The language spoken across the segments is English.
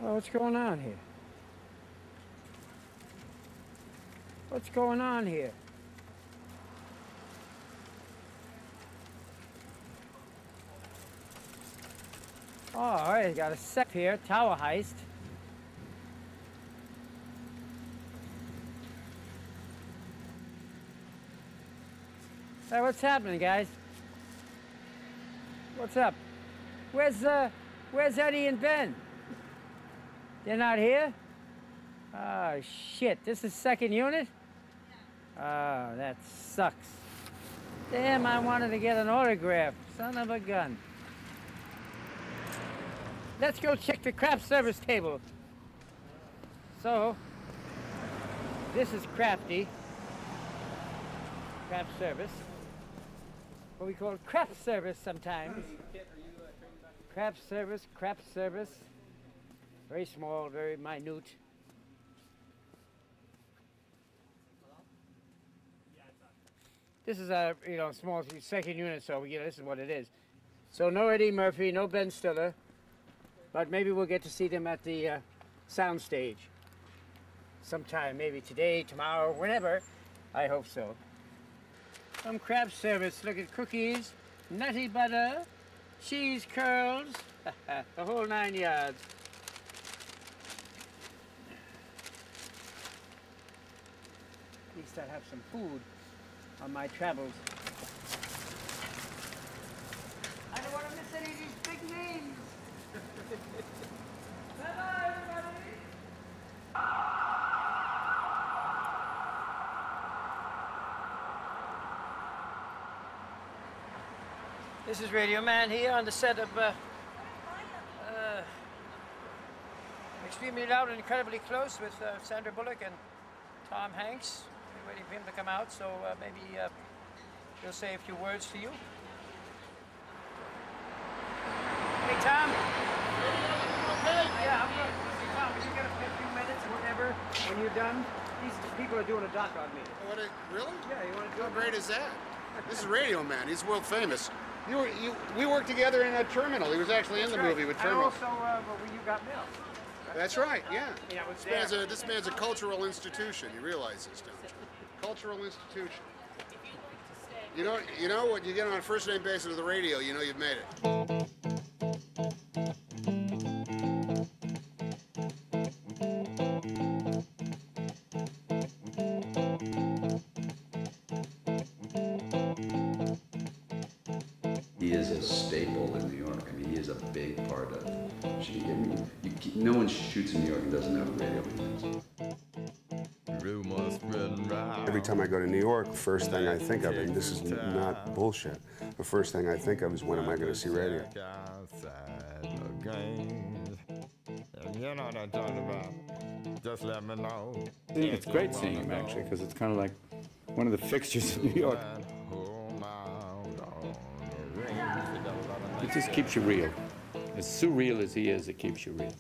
Well, what's going on here? What's going on here? Oh, all right, got a set here, tower heist. Hey, what's happening, guys? What's up? Where's Eddie and Ben? They're not here? Oh, shit, this is second unit? Oh, that sucks. Damn, I wanted to get an autograph. Son of a gun. Let's go check the craft service table. So, this is crafty. Craft service. What we call craft service sometimes. Craft service. Very small, very minute. This is a small second unit, so this is what it is. So no Eddie Murphy, no Ben Stiller, but maybe we'll get to see them at the sound stage sometime, maybe today, tomorrow, whenever. I hope so. Some craft service. Look at cookies, nutty butter, cheese curls, the whole 9 yards. At least I have some food on my travels. I don't want to miss any of these big names. Bye-bye, everybody. This is Radioman here on the set of Extremely Loud and Incredibly Close with Sandra Bullock and Tom Hanks. We're waiting for him to come out, so maybe he'll say a few words to you. Hey, Tom. Yeah, I'm good. Hey, Tom, will you get a few minutes or whatever when you're done? These people are doing a doc on me. Really? Yeah, you want to do How it? great is that? This is Radioman. He's world famous. We worked together in Terminal. He was actually in the movie with Terminal. And also, You Got Mail. That's right, yeah. Yeah, I was This man's a cultural institution. He realizes, don't you? Cultural institution. You know what? You get on a first-name basis with the radio, you know you've made it. He is a staple in New York. I mean, he is a big part of shooting. No one shoots in New York and doesn't have a radio meetings. Every time I go to New York, first thing I think of, and this is not bullshit, the first thing I think of is when am I going to see radio? You know what I'm talking about. Just let me know. It's great seeing him, actually, because it's kind of like one of the fixtures in New York. It just keeps you real. As surreal as he is, it keeps you real.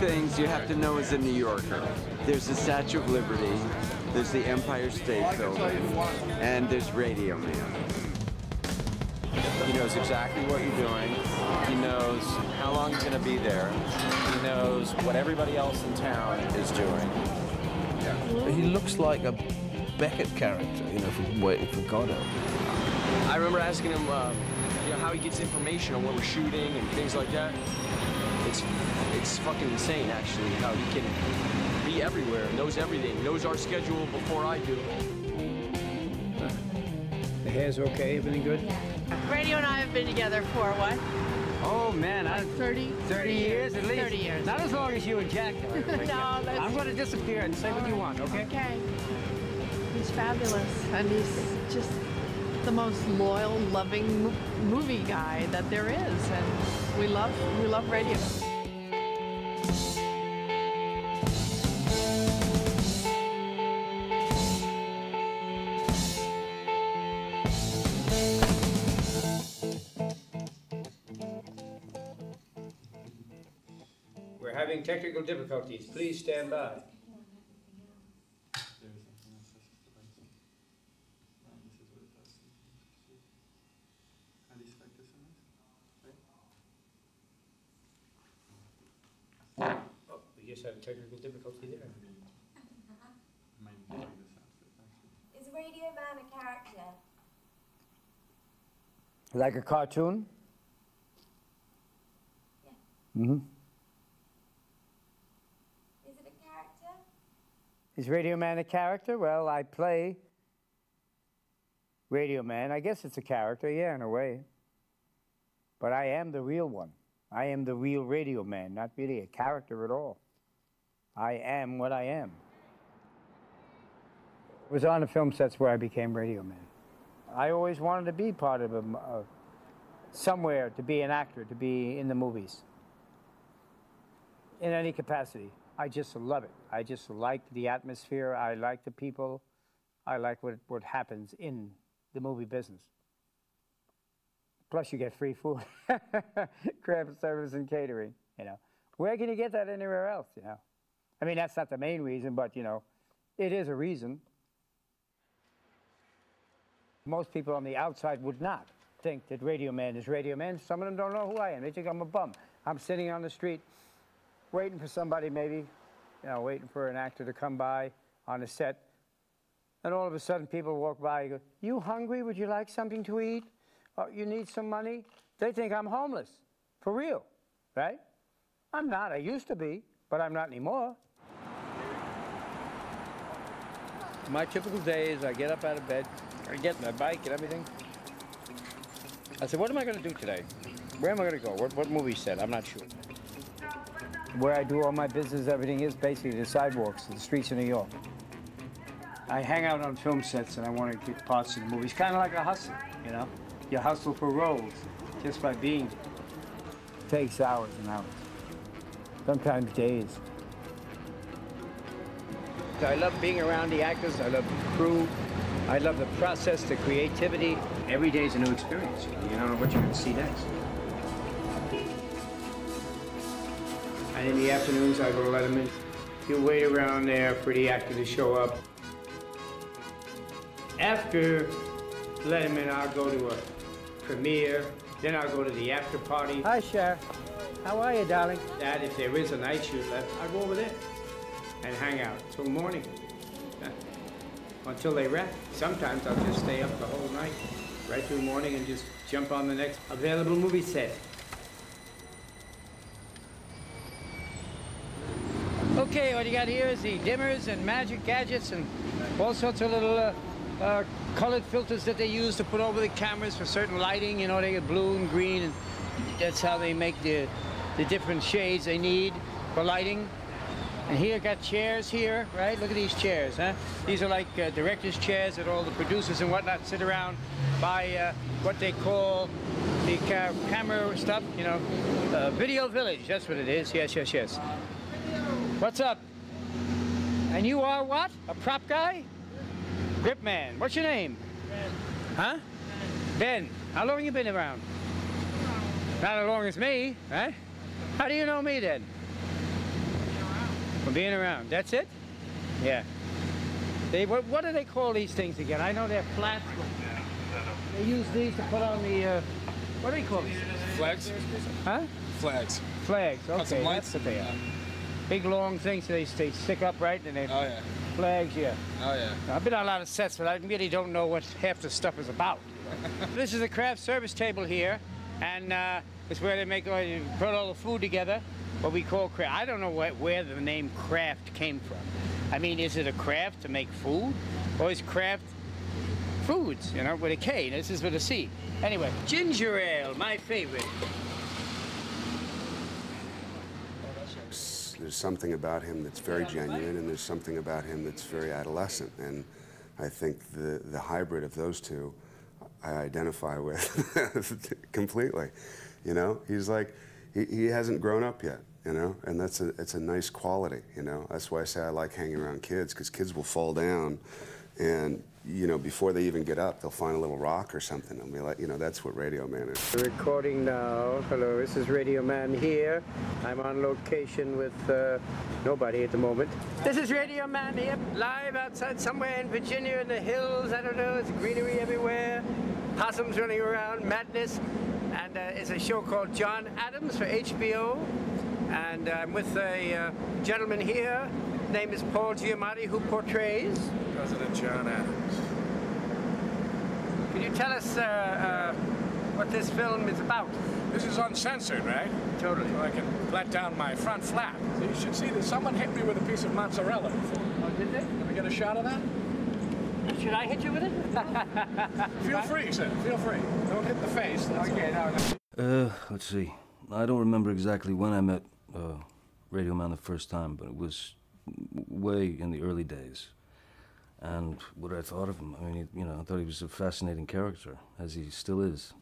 Things you have to know as a New Yorker. There's the Statue of Liberty, there's the Empire State Building, and there's Radioman. He knows exactly what you're doing. He knows how long you're going to be there. He knows what everybody else in town is doing. He looks like a Beckett character, from Waiting for Godot. I remember asking him, how he gets information on when we're shooting and things like that. It's fucking insane, actually, how he can be everywhere, knows everything, knows our schedule before I do. The hair's okay, everything good? Radio and I have been together for what? Oh, man, 30 years at least? 30 years. Not as long as you and Jack. No, that's... I'm going to disappear and say what you want, okay? Okay. He's fabulous, and he's just the most loyal, loving movie guy that there is, and we love radio. We're having technical difficulties. Please stand by. Oh, we just had a technical difficulty there. Is Radioman a character? Like a cartoon? Yeah. Mm-hmm. Is it a character? Is Radioman a character? Well, I play Radioman. I guess it's a character, yeah, in a way. But I am the real one. I am the real Radioman, not really a character at all. I am what I am. It was on the film sets where I became Radioman. I always wanted to be part of somewhere, to be an actor, to be in the movies. In any capacity. I just love it. I just like the atmosphere. I like the people. I like what happens in the movie business. Plus you get free food. Craft service and catering, you know. Where can you get that anywhere else, you know? I mean, that's not the main reason, but, you know, it is a reason. Most people on the outside would not think that Radioman is Radioman. Some of them don't know who I am. They think I'm a bum. I'm sitting on the street waiting for somebody maybe, you know, waiting for an actor to come by on a set. And all of a sudden people walk by and go, "You hungry? Would you like something to eat? You need some money?" They think I'm homeless, for real, right? I'm not. I used to be, but I'm not anymore. My typical day is I get up out of bed, I get my bike and everything. I said, what am I going to do today? Where am I going to go? What movie set? I'm not sure. Where I do all my business, everything is basically the sidewalks, the streets of New York. I hang out on film sets and I want to get parts of the movies. Kind of like a hustle, you know? You hustle for roles just by being there. It takes hours and hours, sometimes days. I love being around the actors. I love the crew. I love the process, the creativity. Every day is a new experience. You don't know what you're going to see next. And in the afternoons, I go to Letterman. You wait around there for the actor to show up. After Letterman, I'll go to a premiere. Then I'll go to the after party. Hi, Cher. How are you, darling? Dad, if there is a night shoot left, I'll go over there and hang out till morning. Until they wrap. Sometimes I'll just stay up the whole night, right through morning, and just jump on the next available movie set. Okay, what you got here is the dimmers and magic gadgets and all sorts of little colored filters that they use to put over the cameras for certain lighting. You know, they get blue and green, and that's how they make the different shades they need for lighting. And here, got chairs here, right? Look at these chairs, huh? These are like director's chairs that all the producers and whatnot sit around by what they call the camera stuff, you know. Video village, that's what it is. Yes, yes, yes. What's up? And you are what? A prop guy? Grip man. What's your name? Ben. Huh? Ben. How long have you been around? Not as long as me, right? How do you know me then? From being around. That's it? Yeah. What do they call these things again? I know they're flat. They use these to put on the, what do they call these? Flags? Huh? Flags. Flags, okay, that's what they are. Big long things, so they stick up, right? And they, oh, yeah. Flags, yeah. Oh, yeah. I've been on a lot of sets, but I really don't know what half the stuff is about. This is a craft service table here, and it's where they put all the food together. What we call craft. I don't know where the name craft came from. I mean, is it a craft to make food? Or is craft foods, you know, with a K? This is with a C. Anyway, ginger ale, my favorite. There's something about him that's very genuine, and there's something about him that's very adolescent. And I think the hybrid of those two, I identify with completely. You know, he's like, he hasn't grown up yet, you know, and it's a nice quality, you know. That's why I say I like hanging around kids, because kids will fall down and you know, before they even get up, they'll find a little rock or something and be like, you know, that's what Radioman is. Recording now. Hello, this is Radioman here. I'm on location with nobody at the moment. This is Radioman here, live outside somewhere in Virginia in the hills. I don't know, it's greenery everywhere. Possums running around, madness. And it's a show called John Adams for HBO. And I'm with a gentleman here. His name is Paul Giamatti, who portrays President John Adams. Can you tell us what this film is about? This is uncensored, right? Totally. So I can let down my front flap. So you should see that someone hit me with a piece of mozzarella before. Oh, did they? Can we get a shot of that? Should I hit you with it? Feel free, sir. Feel free. Don't hit the face. That's okay, no. Let's see. I don't remember exactly when I met Radioman the first time, but it was way in the early days. And what I thought of him, I mean, you know, I thought he was a fascinating character, as he still is.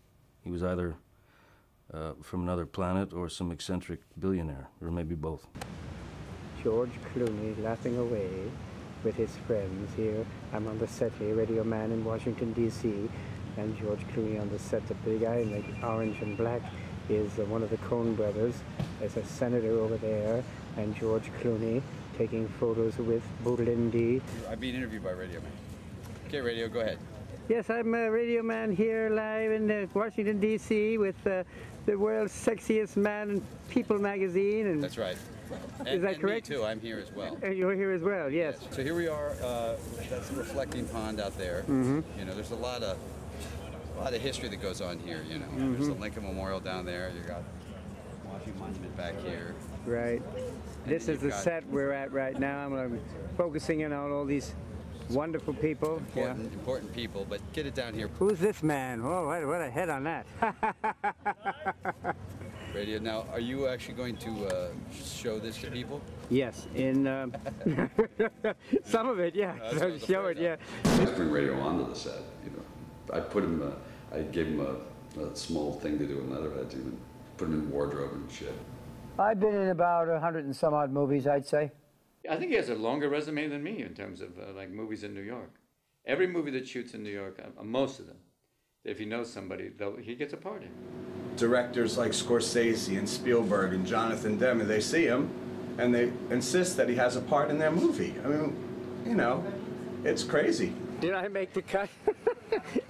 He was either from another planet or some eccentric billionaire, or maybe both. George Clooney laughing away with his friends here. I'm on the set here, Radioman in Washington, D.C., and George Clooney on the set. The big guy in the orange and black is one of the Coen brothers. There's a senator over there, and George Clooney taking photos with Boudlendi. I'm being interviewed by Radioman. Okay, Radio, go ahead. Yes, I'm Radioman here live in Washington, D.C. with the world's sexiest man in People magazine. And that's right. Is that correct? Me too, I'm here as well. And you're here as well, yes. So here we are, that's the reflecting pond out there. Mm-hmm. You know, there's a lot of history that goes on here, you know. Mm-hmm. There's the Lincoln Memorial down there, you got Washington Monument back here. Right. This is the set we're at right now. I'm focusing in on all these wonderful people. Important people, but get it down here. Who's this man? Oh, what a head on that. Radio, now, are you actually going to show this to people? Yes, in some of it, yeah. So show it, yeah. I bring Radio onto the set, you know. I gave him a small thing to do in Leatherheads, even put him in wardrobe and shit. I've been in about 100 and some odd movies, I'd say. I think he has a longer resume than me in terms of like movies in New York. Every movie that shoots in New York, most of them, if he knows somebody, he gets a part in. Directors like Scorsese and Spielberg and Jonathan Demme, they see him and they insist that he has a part in their movie. I mean, you know, it's crazy. Did I make the cut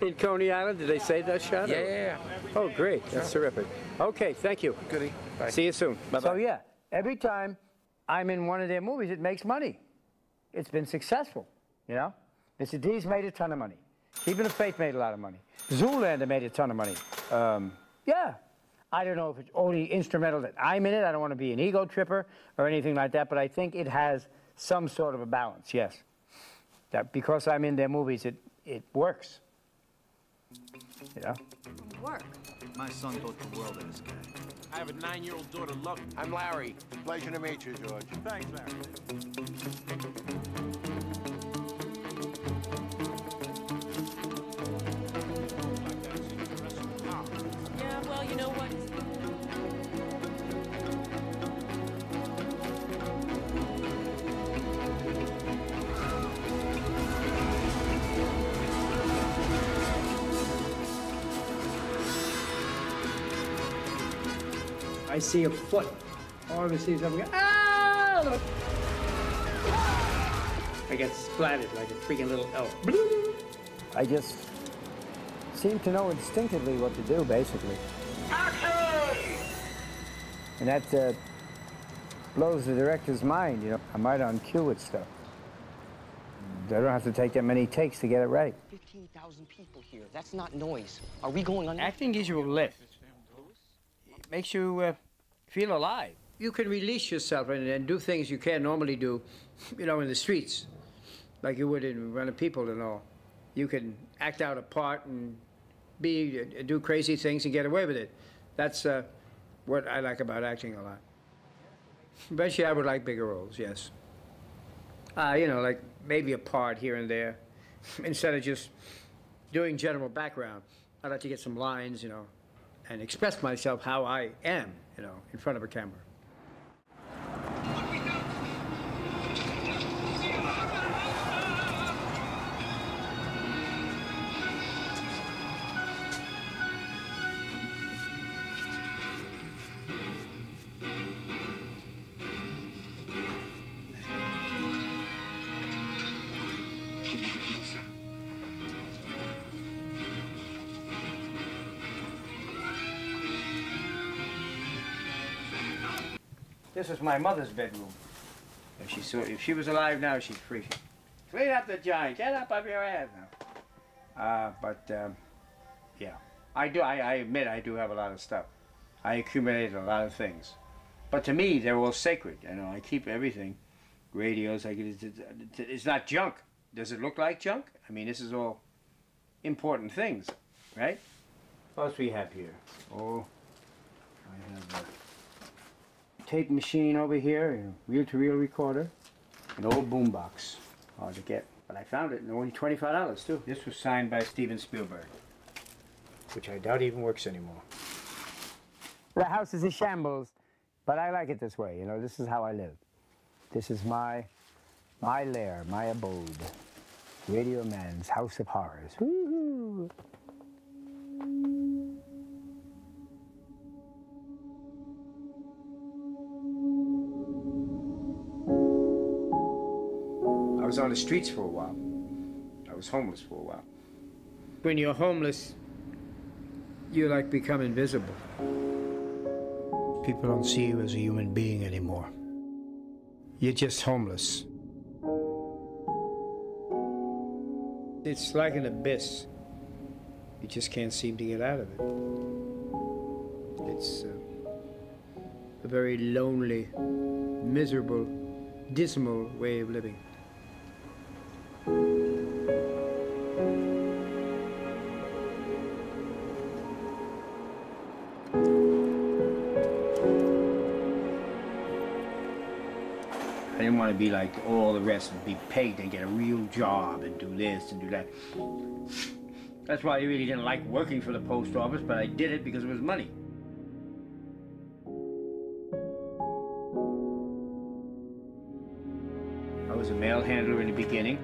in Coney Island? Did they save that shot? Yeah. Oh, great. That's terrific. Okay, thank you. Goodie. Bye. See you soon. Bye-bye. So, yeah, every time I'm in one of their movies, it makes money. It's been successful, you know? Mr. D's made a ton of money. Keeping the Faith made a lot of money. Zoolander made a ton of money. Yeah. I don't know if it's only instrumental that I'm in it. I don't want to be an ego tripper or anything like that, but I think it has some sort of a balance, yes. That because I'm in their movies, it works. You know? Work. My son thought the world of this guy. I have a 9-year-old daughter, Luck. I'm Larry. Pleasure to meet you, George. Thanks, Larry. Yeah, well, you know what? I see a foot. All of a sudden, I'm going, ah! I get splattered like a freaking little elf. I just seem to know instinctively what to do, basically. Action! And that blows the director's mind, you know. I'm right on cue with stuff. I don't have to take that many takes to get it right. 15,000 people here. That's not noise. Are we going on? Acting gives you a lift. It makes you feel alive. You can release yourself and do things you can't normally do, you know, in the streets, like you would in front of people and all. You can act out a part and do crazy things and get away with it. That's what I like about acting a lot. Eventually, I would like bigger roles, yes. You know, like maybe a part here and there, instead of just doing general background. I'd like to get some lines, you know, and express myself how I am, you know, in front of a camera. This was my mother's bedroom. If she was alive now, she'd freak it. Clean up the joint. Get up off your ass now. Yeah. I admit I do have a lot of stuff. I accumulated a lot of things. But to me, they're all sacred. You know, I keep everything. Radios, it's not junk. Does it look like junk? I mean, this is all important things, right? What else we have here? Oh, I have a tape machine over here, a reel-to-reel recorder, an old boombox. Hard to get, but I found it, and only $25 too. This was signed by Steven Spielberg, which I doubt even works anymore. The house is a shambles, but I like it this way. You know, this is how I live. This is my lair, my abode. Radioman's House of Horrors. Woo-hoo! I was on the streets for a while. I was homeless for a while. When you're homeless, you like become invisible. People don't see you as a human being anymore. You're just homeless. It's like an abyss. You just can't seem to get out of it. It's a very lonely, miserable, dismal way of living. I didn't want to be like all the rest and be paid and get a real job and do this and do that. That's why I really didn't like working for the post office, but I did it because it was money. I was a mail handler in the beginning.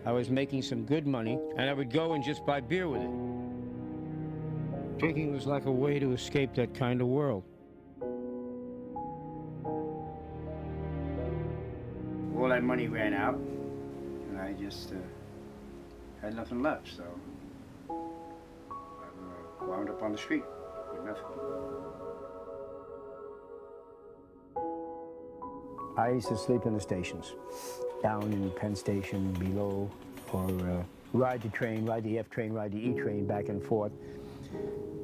I was making some good money, and I would go and just buy beer with it. Drinking was like a way to escape that kind of world. All that money ran out, and I just had nothing left, so I wound up on the street with nothing. I used to sleep in the stations, down in Penn Station, below, or ride the train, ride the F train, ride the E train back and forth.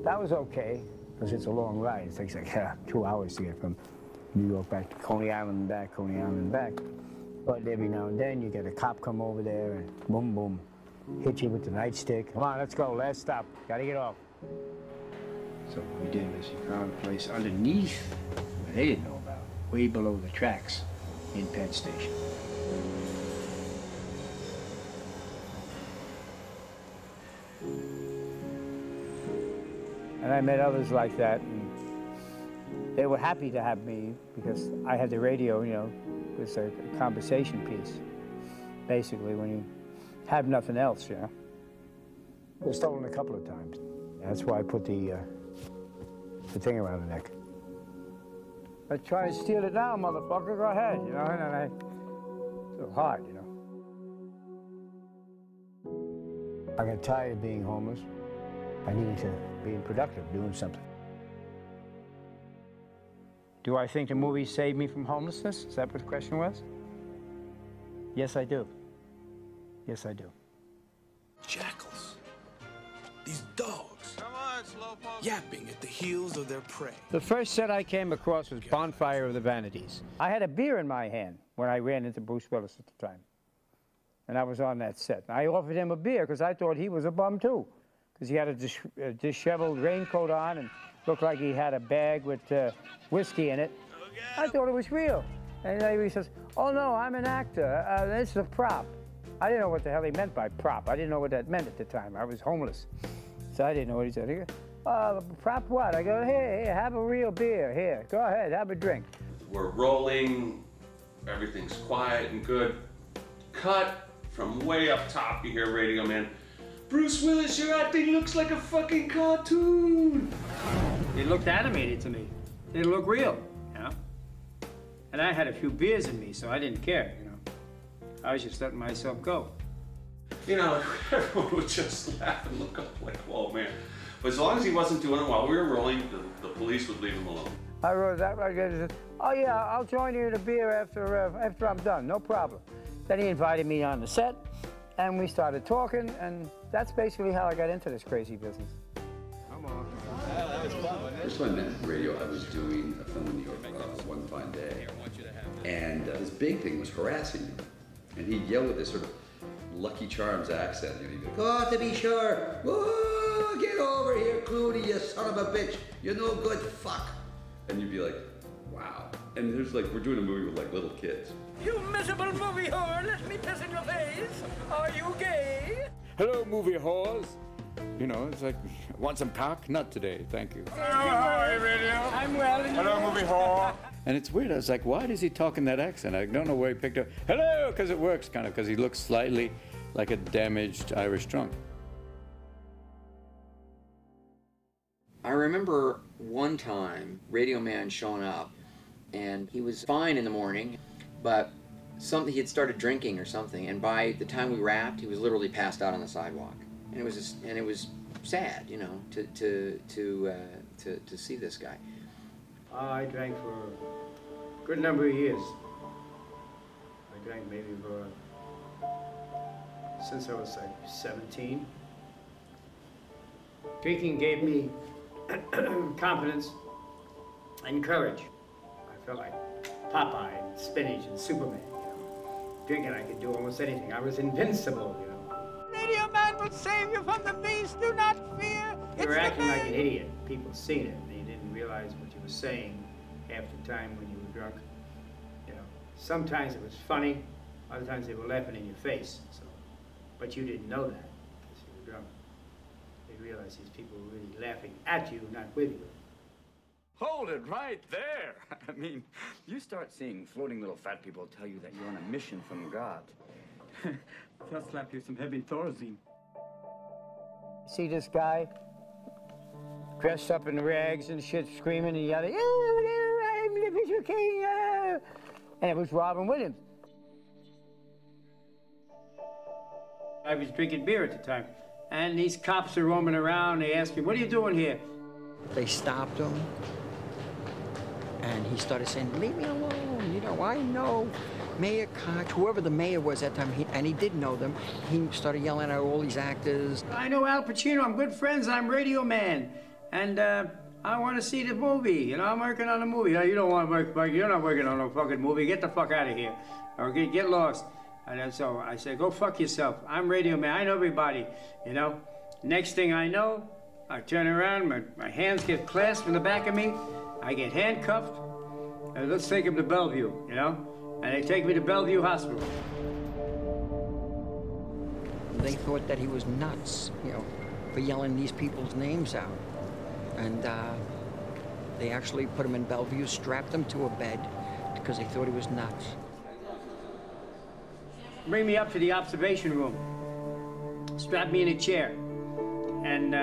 That was okay, because it's a long ride. It takes like 2 hours to get from New York back to Coney Island and back, Coney Island and back. But every now and then you get a cop come over there and boom, boom, hit you with the nightstick. Come on, let's go, last stop, gotta get off. So what we did was we found a place underneath where they didn't know about, way below the tracks in Penn Station. And I met others like that, and they were happy to have me because I had the radio, you know, it was a conversation piece, basically, when you have nothing else, you know. It was stolen a couple of times. That's why I put the thing around the neck. I try to steal it now, motherfucker, go ahead, you know, and it's so hard, you know. I got tired of being homeless. I needed to be productive, doing something. Do I think the movie saved me from homelessness? Is that what the question was? Yes, I do. Yes, I do. Jackals. These dogs. Come on, Slowpoke. Yapping at the heels of their prey. The first set I came across was Bonfire of the Vanities. I had a beer in my hand when I ran into Bruce Willis at the time. And I was on that set. I offered him a beer because I thought he was a bum too. Because he had a disheveled raincoat on and looked like he had a bag with whiskey in it. I thought it was real. And he says, oh no, I'm an actor. This is a prop. I didn't know what the hell he meant by prop. I didn't know what that meant at the time. I was homeless. So I didn't know what he said. He goes, prop what? I go, hey, have a real beer. Here, go ahead, have a drink. We're rolling, everything's quiet and good. Cut from way up top, you hear Radioman. Bruce Willis, your acting looks like a fucking cartoon. It looked animated to me. It looked real, you know? And I had a few beers in me, so I didn't care, you know? I was just letting myself go. You know, everyone would just laugh and look up like, whoa, man. But as long as he wasn't doing it while we were rolling, the police would leave him alone. I wrote that. I said, oh yeah, I'll join you in a beer after I'm done, no problem. Then he invited me on the set, and we started talking, and that's basically how I got into this crazy business. Come on. Yeah, that was fun, wasn't it? First time I met radio, I was doing a film in New York one fine day, and his big thing was harassing me, and he'd yell with this sort of Lucky Charms accent, and he'd be like, oh, to be sure, whoa, get over here, Clooney, you son of a bitch, you're no good fuck. And you'd be like, wow. And there's like, we're doing a movie with like little kids. You miserable movie whore, let me piss in your face. Are you gay? Hello, movie whores. You know, it's like, want some cock? Not today, thank you. Hello, how are you, radio? I'm well. Hello, movie whore. And it's weird, I was like, why does he talk in that accent? I don't know where he picked up, hello, because it works, kind of, because he looks slightly like a damaged Irish drunk. I remember one time Radioman showing up, and he was fine in the morning, but he had started drinking or something, and by the time we wrapped, he was literally passed out on the sidewalk. And it was sad, you know, to see this guy. I drank for a good number of years. I drank maybe since I was like 17. Drinking gave me confidence and courage. I felt like Popeye and spinach and Superman, you know. Drinking, I could do almost anything. I was invincible, you know. Radioman will save you from the beast. Do not fear. You were acting like an idiot. People seen it, and you didn't realize what you were saying half the time when you were drunk. You know, sometimes it was funny, other times they were laughing in your face. So, but you didn't know that because you were drunk. You realized these people were really laughing at you, not with you. Hold it right there. I mean, you start seeing floating little fat people tell you that you're on a mission from God. They'll slap you some heavy Thorazine. See this guy dressed up in rags and shit, screaming and yelling, "Oh, I'm the Fisher King!" And it was Robin Williams. I was drinking beer at the time, and these cops are roaming around. They ask me, "What are you doing here?" They stopped him, and he started saying, "Leave me alone, you know, I know Mayor Koch," whoever the mayor was at that time, and he did know them. He started yelling at all these actors. I know Al Pacino, I'm good friends, I'm Radioman, and I want to see the movie, you know, I'm working on a movie. You don't want to work, you're not working on no fucking movie, get the fuck out of here, or get lost. And so I said, go fuck yourself, I'm Radioman, I know everybody, you know. Next thing I know, I turn around, my hands get clasped in the back of me, I get handcuffed, and let's take him to Bellevue, you know? And they take me to Bellevue Hospital. They thought that he was nuts, you know, for yelling these people's names out. And they actually put him in Bellevue, strapped him to a bed, because they thought he was nuts. Bring me up to the observation room, strap me in a chair, and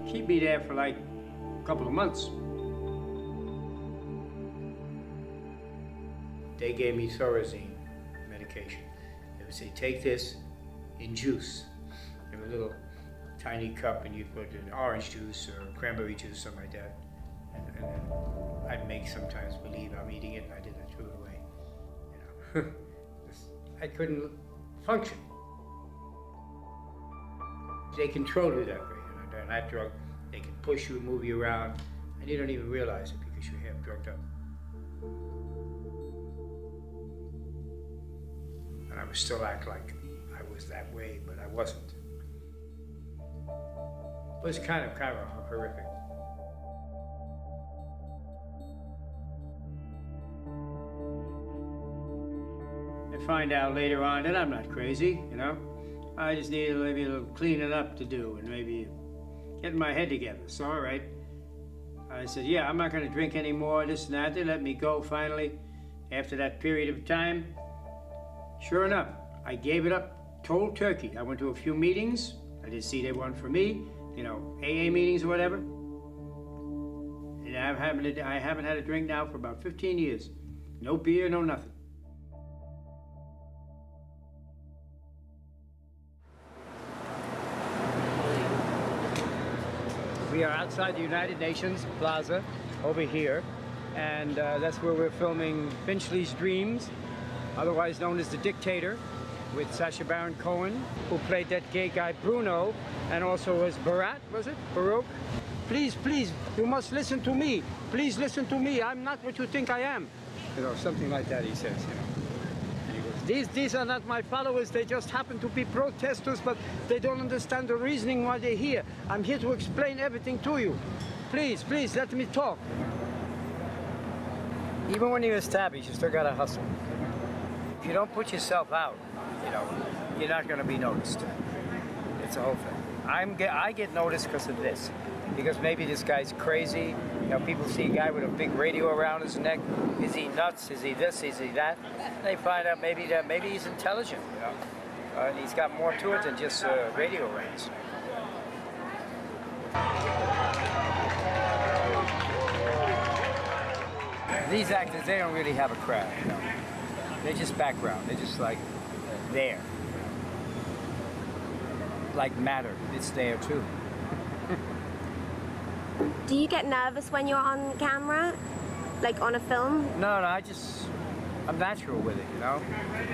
keep me there for like a couple of months. They gave me Thorazine medication. They would say, take this in juice, in a little tiny cup, and you put in orange juice or cranberry juice, something like that. And then I'd make sometimes believe I'm eating it, and I did. I threw it away. You know, I couldn't function. They control you that way. You know, on that drug, they can push you, move you around, and you don't even realize it because you're half drugged up. And I would still act like I was that way, but I wasn't. It was kind of horrific. I find out later on that I'm not crazy, you know? I just needed maybe a little cleaning up to do and maybe getting my head together. So, all right. I said, yeah, I'm not going to drink anymore, this and that. They let me go finally after that period of time. Sure enough, I gave it up cold turkey. I went to a few meetings. I didn't see they weren't for me, you know, AA meetings or whatever. And I haven't had a drink now for about 15 years. No beer, no nothing. We are outside the United Nations Plaza over here, and that's where we're filming Finchley's Dreams, otherwise known as The Dictator, with Sacha Baron Cohen, who played that gay guy Bruno, and also was Barat, was it? Baroque? Please, please, you must listen to me. Please listen to me. I'm not what you think I am. You know, something like that he says, you know. These are not my followers, they just happen to be protesters, but they don't understand the reasoning why they're here. I'm here to explain everything to you. Please, please, let me talk. Even when you're established, you still gotta hustle. If you don't put yourself out, you know, you're not gonna be noticed. It's a whole thing. I get noticed because of this. Because maybe this guy's crazy. You know, people see a guy with a big radio around his neck. Is he nuts? Is he this? Is he that? They find out maybe he's intelligent, you know. And he's got more to it than just radio rants. These actors, they don't really have a crowd, you know. They're just background. They're just like there. Like matter, it's there too. Do you get nervous when you're on camera? Like on a film? No, I'm natural with it, you know?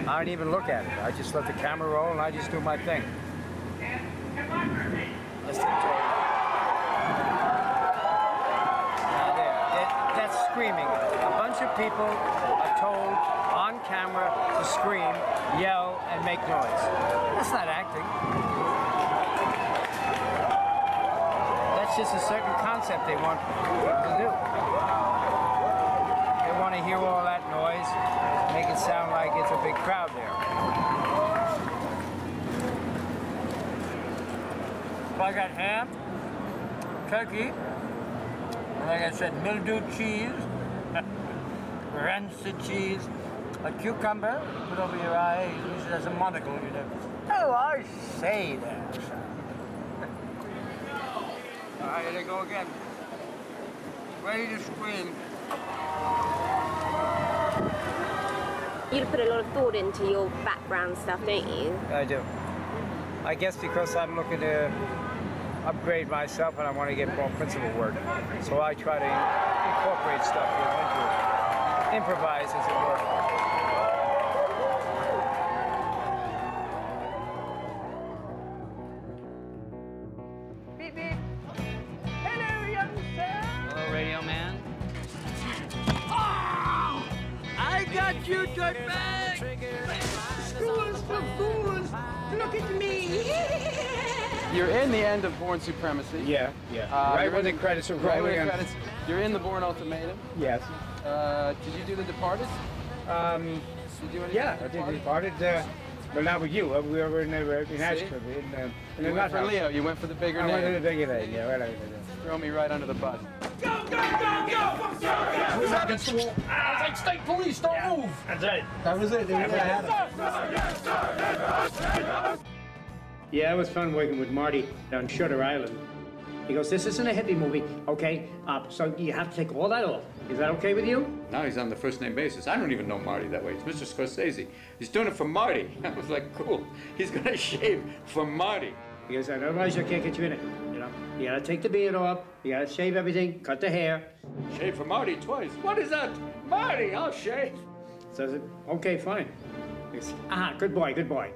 I don't even look at it. I just let the camera roll and I just do my thing. Let's enjoy it. Now that's screaming. A bunch of people are told on camera to scream, yell, and make noise. That's not acting. That's just a certain concept they want people to do. They want to hear all that noise, make it sound like it's a big crowd there. So I got ham, turkey, and like I said, mildewed cheese, rancid cheese, a cucumber, put over your eye, use it as a monocle, you know. Oh, I say that. All right, here they go again. Ready to scream. You put a lot of thought into your background stuff, don't you? I do. I guess because I'm looking to upgrade myself and I want to get more principal work. So I try to incorporate stuff, you know, into it. Improvise, as it were. Radioman. Oh! I got you, dirtbag! Schools for fools! Look at me! You're in the end of Born Supremacy. Yeah, yeah. Right when the credits are rolling. Right when the credits. You're in the Born Ultimatum. Yes. Did you do The Departed? Did you do anything? Yeah, I did The Departed. But not with you. We were in Ashford. You went for Leo. You went for the bigger name. I went for the bigger name, yeah. Right. Throw me right under the bus. Go, go, go, go! Who's that? It's like state police, don't move! That's right. That was it. Yeah, it was fun working with Marty on Shutter Island. He goes, this isn't a hippie movie, okay? So you have to take all that off. Is that okay with you? Now he's on the first name basis. I don't even know Marty that way. It's Mr. Scorsese. He's doing it for Marty. I was like, cool. He's gonna shave for Marty. He goes, otherwise I can't get you in it. You know, you gotta take the beard off. You gotta shave everything. Cut the hair. Shave for Marty twice. What is that? Marty, I'll shave. So I said, okay, fine. He goes, good boy, good boy.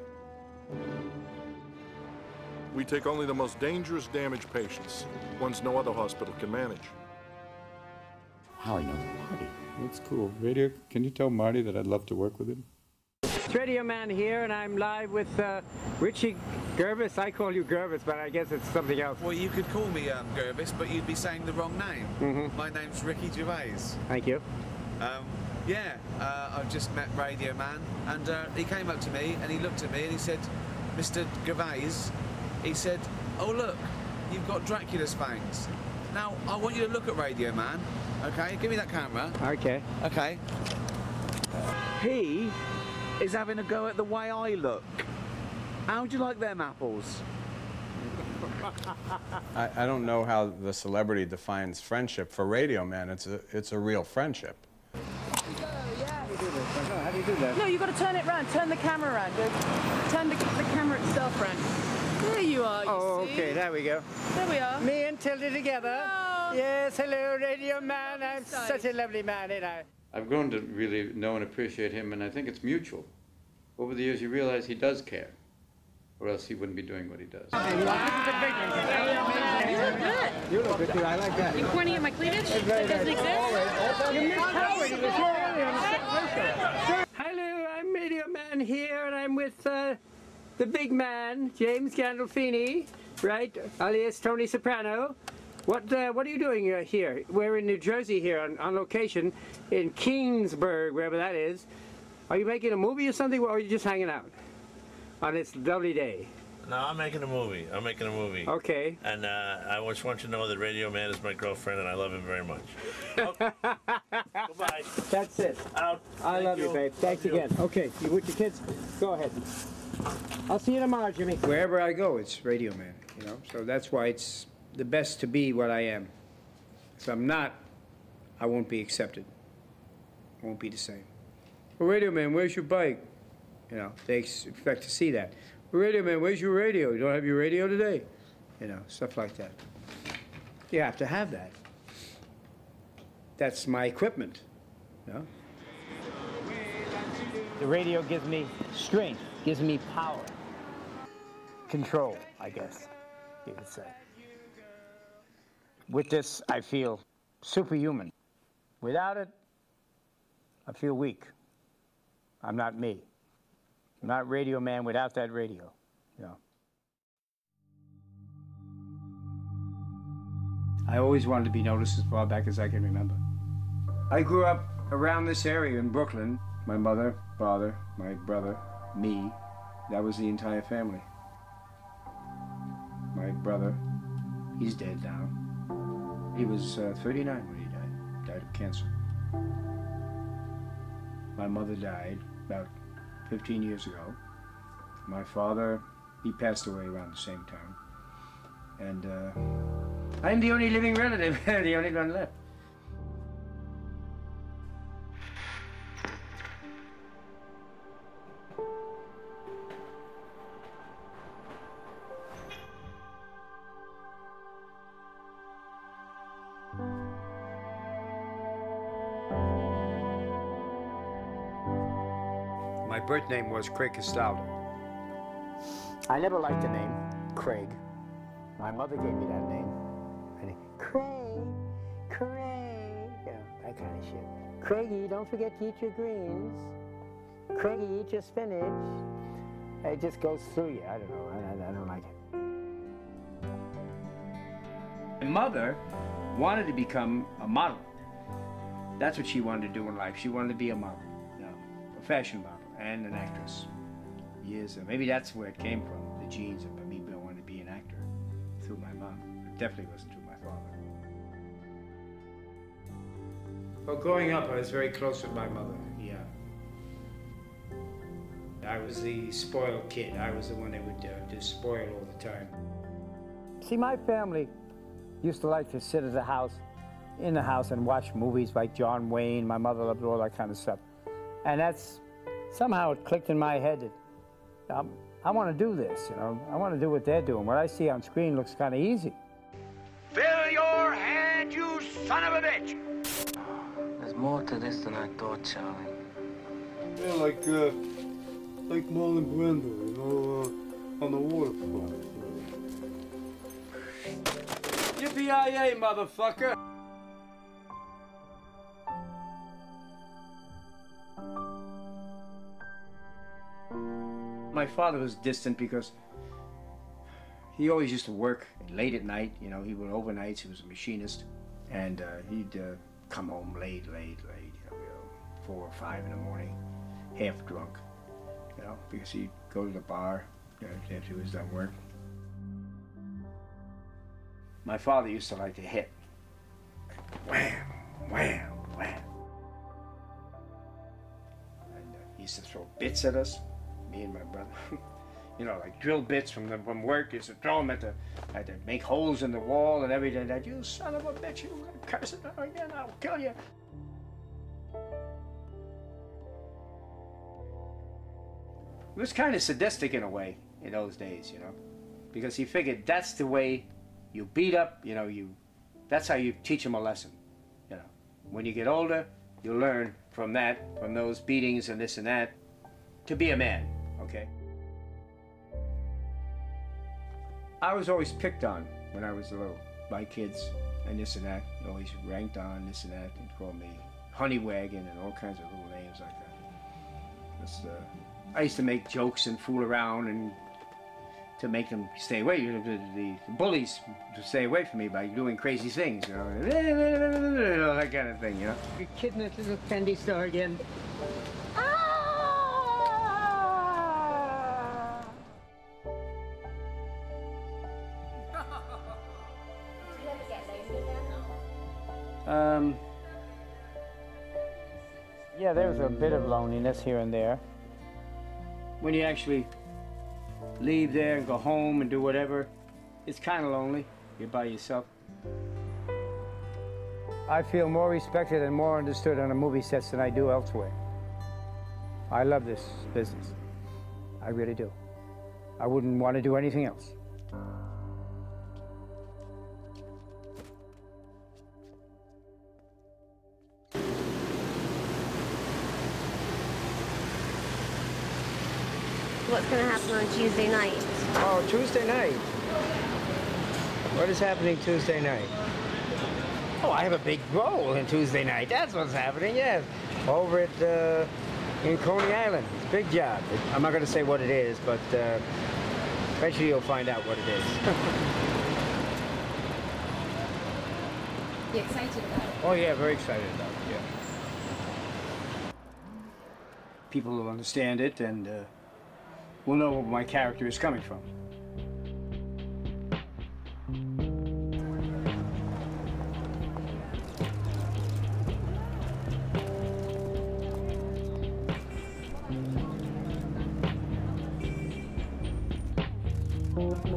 We take only the most dangerous damaged patients, ones no other hospital can manage. How he knows Marty. That's cool. Radio, can you tell Marty that I'd love to work with him? It's Radioman here, and I'm live with Richie Gervais. I call you Gervais, but I guess it's something else. Well, you could call me Gervais, but you'd be saying the wrong name. Mm-hmm. My name's Ricky Gervais. Thank you. I've just met Radioman, and he came up to me, and he looked at me, and he said, Mr. Gervais, he said, oh look, you've got Dracula's fangs. Now, I want you to look at Radioman, okay? Give me that camera. Okay. Okay. He is having a go at the way I look. How'd you like them apples? I don't know how the celebrity defines friendship. For Radioman, it's a real friendship. How do you do that? No, you've got to turn it around. Turn the camera around. Turn the camera itself around. There you are, you Oh, see. okay, there we go. There we are. Me and Tilda together. Hello. Yes, hello, Radio Man. I'm such a lovely man, ain't I? I've grown to really know and appreciate him, and I think it's mutual. Over the years, you realize he does care, or else he wouldn't be doing what he does. You look good. You look good, too. I like that. You pointing at my cleavage? That doesn't exist? You missed Howard. He was here earlier on the set. Hello, I'm Radio Man here, and I'm with the big man, James Gandolfini, right, alias Tony Soprano. What are you doing here? We're in New Jersey here on location in Kingsburg, wherever that is. Are you making a movie or something, or are you just hanging out on this lovely day? No, I'm making a movie. I'm making a movie. Okay. And I just want you to know that Radio Man is my girlfriend, and I love him very much. Goodbye. That's it. Out. I love you, babe. Thanks again. Okay, you with your kids? Go ahead. I'll see you tomorrow, Jimmy. Wherever I go, it's Radio Man, you know, so that's why it's the best to be what I am. If I'm not, I won't be accepted. I won't be the same. Well, Radio Man, where's your bike? You know, they expect to see that. Well, Radio Man, where's your radio? You don't have your radio today? You know, stuff like that. You have to have that. That's my equipment, you know? The radio gives me strength, gives me power. Control, I guess, you could say. With this, I feel superhuman. Without it, I feel weak. I'm not me. I'm not Radio Man without that radio, you know. I always wanted to be noticed as far back as I can remember. I grew up around this area in Brooklyn. My mother, father, my brother, me, that was the entire family. My brother, he's dead now. He was 39 when he died of cancer. My mother died about 15 years ago. My father, he passed away around the same time. And I'm the only living relative, the only one left. My birth name was Craig Castaldo. I never liked the name, Craig. My mother gave me that name. And Craig, Craig, you know, that kind of shit. Craigie, don't forget to eat your greens. Craigie, eat your spinach. It just goes through you. I don't know. I don't like it. My mother wanted to become a model. That's what she wanted to do in life. She wanted to be a model, you know, a fashion model and an actress. Years, maybe that's where it came from, the genes of me wanting to be an actor through my mom. It definitely wasn't through my father. Well, growing up, I was very close with my mother, yeah. I was the spoiled kid. I was the one that would just spoil all the time. See, my family used to like to sit in the house and watch movies like John Wayne. My mother loved all that kind of stuff. And that's, somehow it clicked in my head that I want to do this, you know. I want to do what they're doing. What I see on screen looks kind of easy. Fill your hand, you son of a bitch! There's more to this than I thought, Charlie. Yeah, like Marlon Brando, you know, on the waterfront. Yippee-yi-yay, motherfucker! My father was distant because he always used to work late at night. You know, he would overnights. He was a machinist, and he'd come home late. You know, 4 or 5 in the morning, half drunk. You know, because he'd go to the bar after he was done work. My father used to like to hit. Wham, wham, wham. And he used to throw bits at us. Me and my brother, you know, like drill bits from work. Used to throw them at to make holes in the wall and everything. That, you son of a bitch, you curse it again, I'll kill you. It was kind of sadistic in a way in those days, you know. because he figured that's the way you beat up, you know, that's how you teach them a lesson, you know. When you get older, you'll learn from that, from those beatings and this and that, to be a man, okay? I was always picked on when I was little by kids and this and that, always ranked on this and that, and called me honey wagon and all kinds of little names like that. I used to make jokes and fool around and to make them stay away, the bullies to stay away from me by doing crazy things, you know, that kind of thing, you know. You're kidding that little candy store again. Yeah, there was a bit of loneliness here and there. When you actually leave there and go home and do whatever, it's kind of lonely. You're by yourself. I feel more respected and more understood on a movie sets than I do elsewhere. I love this business. I really do. I wouldn't want to do anything else. What's going to happen on Tuesday night? Oh, Tuesday night? What is happening Tuesday night? Oh, I have a big role in Tuesday night. That's what's happening, yes. Over at, in Coney Island. It's a big job. I'm not going to say what it is, but eventually you'll find out what it is. You excited about it? Oh, yeah, very excited about it, yeah. People will understand it and will know where my character is coming from.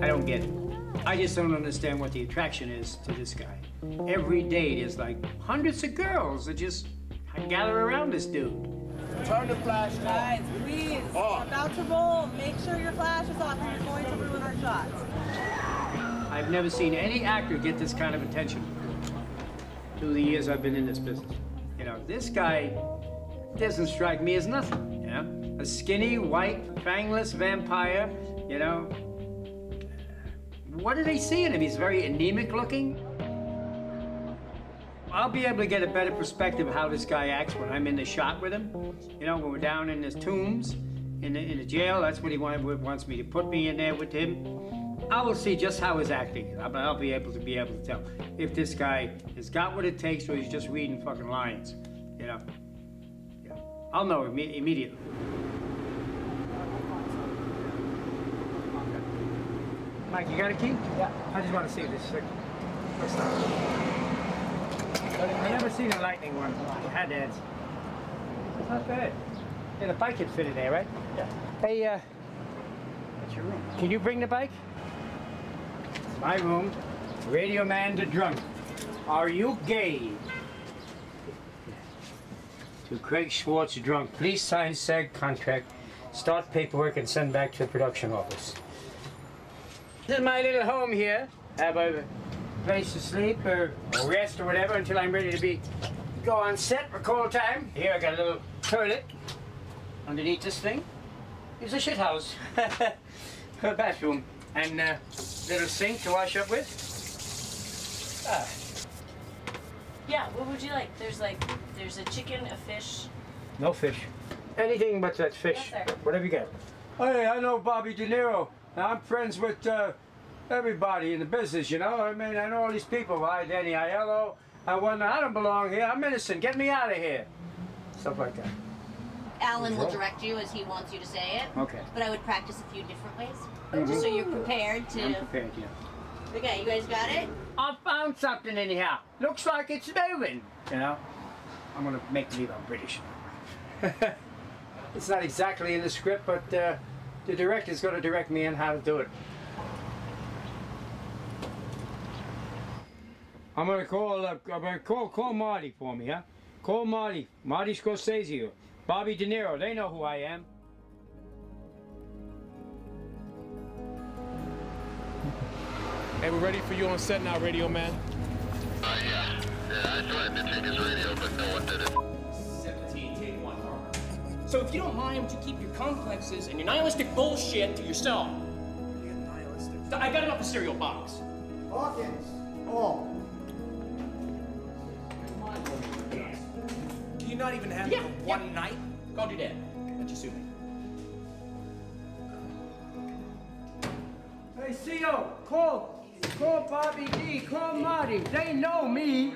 I don't get it. I just don't understand what the attraction is to this guy. Every day there's like hundreds of girls that just gather around this dude. Turn the flash off. Guys, please, we're about to roll. Make sure your flash is off or you're going to ruin our shots. I've never seen any actor get this kind of attention through the years I've been in this business. You know, this guy doesn't strike me as nothing, you know? A skinny, white, fangless vampire, you know? What do they see in him? He's very anemic looking. I'll be able to get a better perspective of how this guy acts when I'm in the shot with him. You know, when we're down in his tombs, in the jail, that's what he wants me to put me in there with him. I will see just how his acting is. I'll be able to tell if this guy has got what it takes or he's just reading fucking lines, you know. Yeah. I'll know immediately. Mike, you got a key? Yeah. I just want to see this thing. What's that? I've never seen a lightning one. I had that. It's not bad. Yeah, the bike can fit in there, right? Yeah. Hey, what's your room? Can you bring the bike? It's my room. Radioman to drunk. Are you gay? To Craig Schwartz drunk. Please sign SAG contract, start paperwork, and send back to the production office. This is my little home here. Have a place to sleep or rest or whatever until I'm ready to go on set for call time. Here I got a little toilet underneath this thing. It's a shit house. A bathroom and little sink to wash up with. Yeah, what would you like? There's a chicken, a fish. No fish. Anything but that fish. Yes, sir. Whatever you got. Hey, I know Bobby De Niro. I'm friends with everybody in the business, you know. I mean, I know all these people. Danny Aiello. I don't belong here. I'm innocent. Get me out of here. Stuff like that. Alan will direct you as he wants you to say it. Okay. But I would practice a few different ways, just so you're prepared to. I'm prepared, yeah. Okay, you guys got it? I found something anyhow. Looks like it's moving. You know, I'm gonna make believe I'm British. It's not exactly in the script, but the director's gonna direct me on how to do it. I'm gonna call Marty for me, huh? Call Marty Scorsese, or Bobby De Niro. They know who I am. Hey, we're ready for you on set now, Radio Man. Yeah, I tried to take his radio, but no one did it. 17, take one, Harper. So if you don't mind, would you keep your complexes and your nihilistic bullshit to yourself? Nihilistic? I got it off the cereal box. Hawkins. Oh. Do you not even have one night? Called your dad. Let you sue me. Hey, CO, call Bobby D, call Marty. They know me.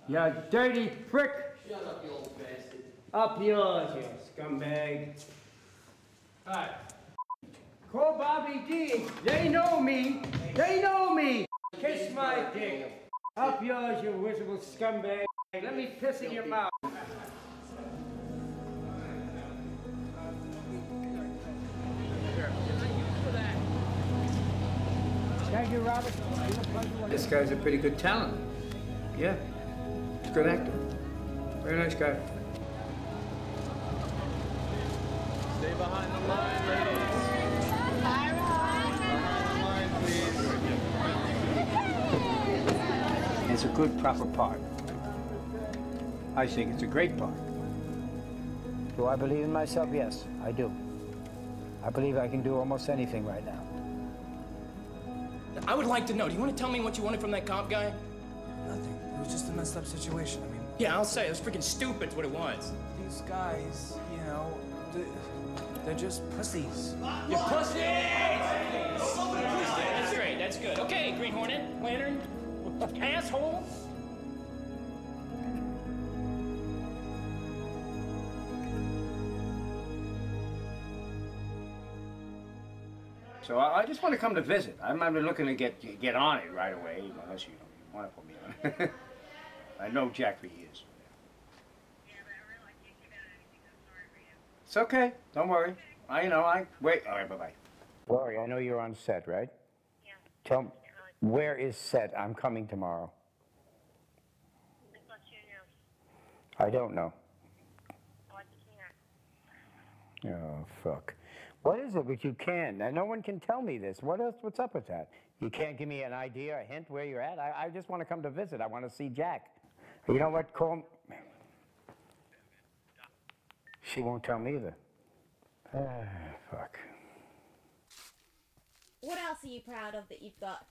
You dirty prick. Shut up, you old bastard. Up yours, you scumbag. All right. Call Bobby D. They know me. They know me. Kiss my dick. Up yours, you miserable scumbag. Let me piss in your mouth. Thank you, Robert. This guy's a pretty good talent. Yeah. He's a good actor. Very nice guy. Stay behind the line, ladies. Behind the line, please. It's a good, proper part. I think it's a great part. Do I believe in myself? Yes, I do. I believe I can do almost anything right now. I would like to know, do you want to tell me what you wanted from that cop guy? Nothing. It was just a messed up situation. I mean... Yeah, I'll say. It was freaking stupid, is what it was. These guys, you know, they're just pussies. You're pussies! That's great, that's good. Okay, Green Hornet, Lantern, asshole. So I just want to come to visit. I'm not looking to get on it right away, unless you want to put me on it. I know Jack B is. It's okay. Don't worry. I wait. All right, bye-bye. Laurie, I know you're on set, right? Yeah. Tell me, where is set? I'm coming tomorrow. I don't know. Oh, fuck. What is it that you can? Now, no one can tell me this. What's up with that? You can't give me an idea, a hint where you're at? I just want to come to visit. I want to see Jack. You know what? Call... She won't tell me either. Fuck. What else are you proud of that you've got?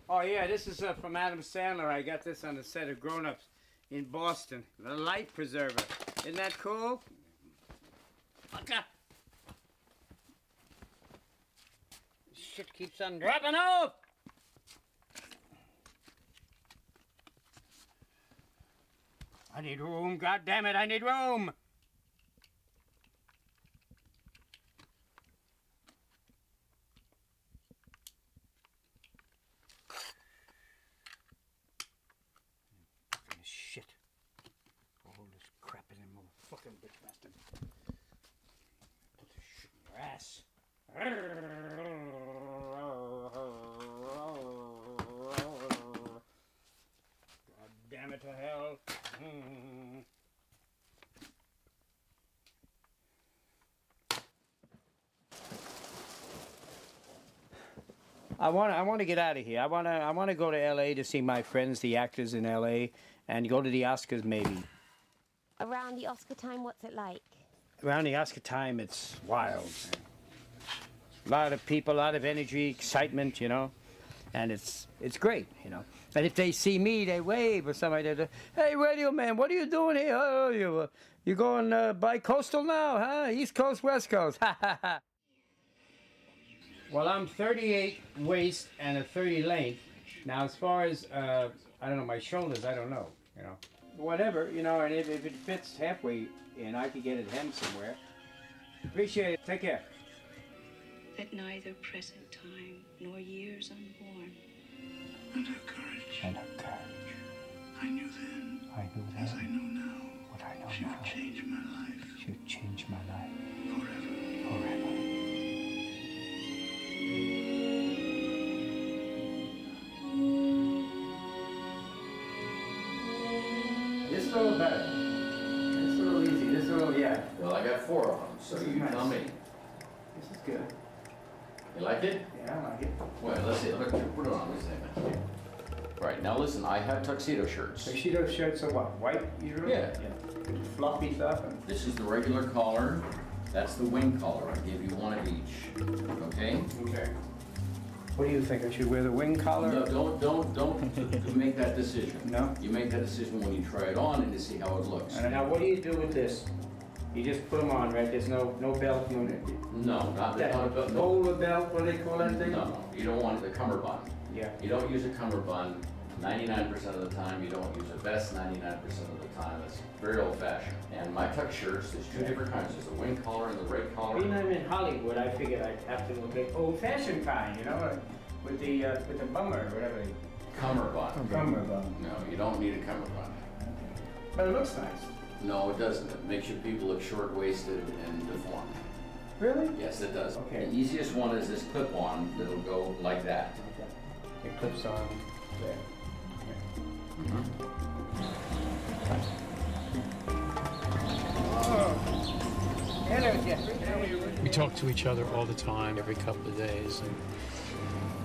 Oh, yeah, this is from Adam Sandler. I got this on the set of Grown Ups in Boston. The life preserver. Isn't that cool? Fucker. Shit keeps on dropping off. I need room, goddammit, I need room. Fucking shit. All this crap in him, motherfucking bitch bastard. Put this shit in your ass. God damn it to hell. I want to get out of here. I want to go to L.A. to see my friends, the actors in L.A., and go to the Oscars maybe. Around the Oscar time, what's it like? Around the Oscar time, it's wild. A lot of people, a lot of energy, excitement, you know, and it's great, you know. And if they see me, they wave or somebody. They, hey, Radio Man, what are you doing here? Oh, you going bi-coastal now, huh? East Coast, West Coast. Ha ha ha. Well, I'm 38 waist and a 30 length. Now, as far as I don't know, my shoulders, I don't know, you know. Whatever, you know, and if it fits halfway in, I could get it hemmed somewhere. Appreciate it. Take care. At neither present time nor years unborn. And her courage. And her courage. I knew then. As I know now. What I know she now. Would change my life. She would change my life. Forever. Forever. This is a little better. This is a little easy. This is a little, yeah. Well, I got 4 of them, so you tell me. This is good. You liked it? Yeah, I like it. Well, let's see. Look, put it on. Let's see. Right, now listen, I have tuxedo shirts. Tuxedo shirts are what? White usually? Yeah. Fluffy stuff? And... This is the regular collar. That's the wing collar. I give you one of each. Okay? Okay. What do you think? I should wear the wing collar? No, don't make that decision. No? You make that decision when you try it on and to see how it looks. And now what do you do with this? You just put them on, right? There's no belt unit. No, not a belt. No. Roller belt, what do they call that thing? No, you don't want the cummerbund. Yeah. You don't use a cummerbund 99% of the time. You don't use a vest 99% of the time. It's very old-fashioned. And my tuck shirts, there's two different kinds. There's the wing collar and the red collar. Being I'm in Hollywood, I figured I'd have to look at old-fashioned kind, you know, with the bummer or whatever. Cummerbund. Cummerbund. No, you don't need a cummerbund. But it looks nice. No, it doesn't. It makes your people look short-waisted and deformed. Really? Yes, it does. Okay. The easiest one is this clip-on that'll go like that. Okay. It clips on there. Hello, Jeffrey. We talk to each other all the time, every couple of days. And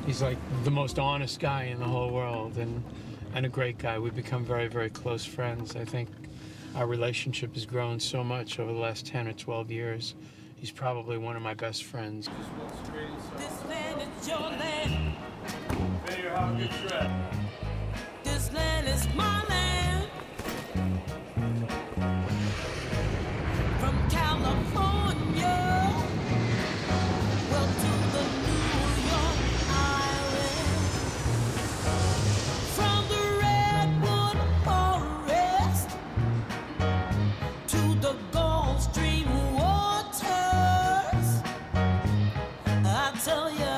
he's like the most honest guy in the whole world and a great guy. We've become very, very close friends. I think our relationship has grown so much over the last 10 or 12 years. He's probably one of my best friends. This land is your land. Better have a good trip. This land is my land. From California, well to the New York Island. From the Redwood Forest to the Gulf Stream waters. I tell you,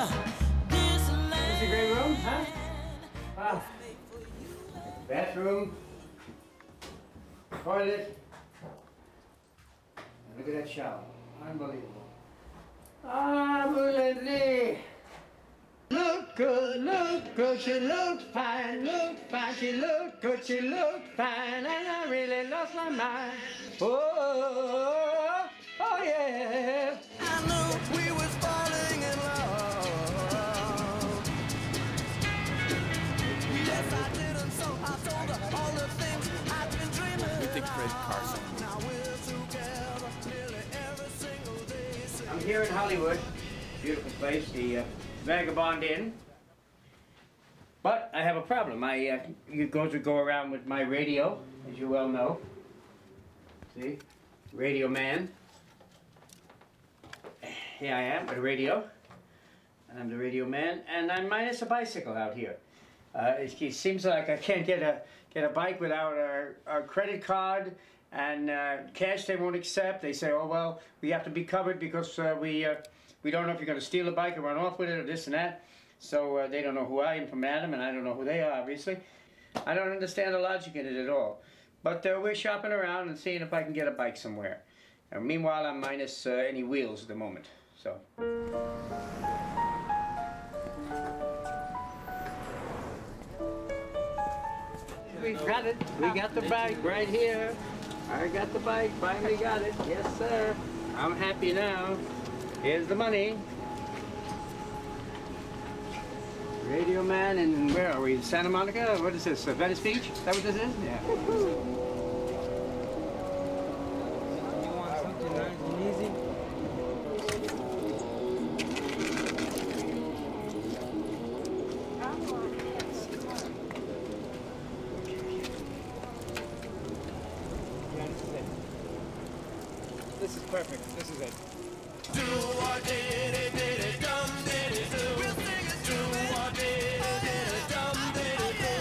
this land. This is a great room, huh? Ah. Bathroom, toilet. Look at that shower. Unbelievable. Unbelievable. Look good, she looked fine, she looked good, she looked fine, and I really lost my mind. Oh, oh yeah. I knew we was falling in love. Yes, I did, and so I told her all the things I've been dreaming. You think Craig Carson? Now we're together nearly every single day. I'm here in Hollywood, beautiful place, the Vagabond Inn. But I have a problem. You go around with my radio, as you well know. See, Radio Man. Here I am with a radio. I'm the Radio Man, and I'm minus a bicycle out here. It seems like I can't get a bike without our credit card, and cash they won't accept. They say, oh well, we have to be covered because we don't know if you're going to steal a bike or run off with it or this and that. So they don't know who I am from Adam, and I don't know who they are, obviously. I don't understand the logic in it at all. But we're shopping around and seeing if I can get a bike somewhere. And meanwhile, I'm minus any wheels at the moment. So. We got it. We got the bike right here. I got the bike. Finally got it. Yes, sir. I'm happy now. Here's the money. Radio Man, and where are we? Santa Monica? What is this? Venice Beach? Is that what this is? Yeah. You want something nice and easy? This is perfect. This is it. Do or did it, dum did it do. We'll sing it. Do or did it, dum did it do.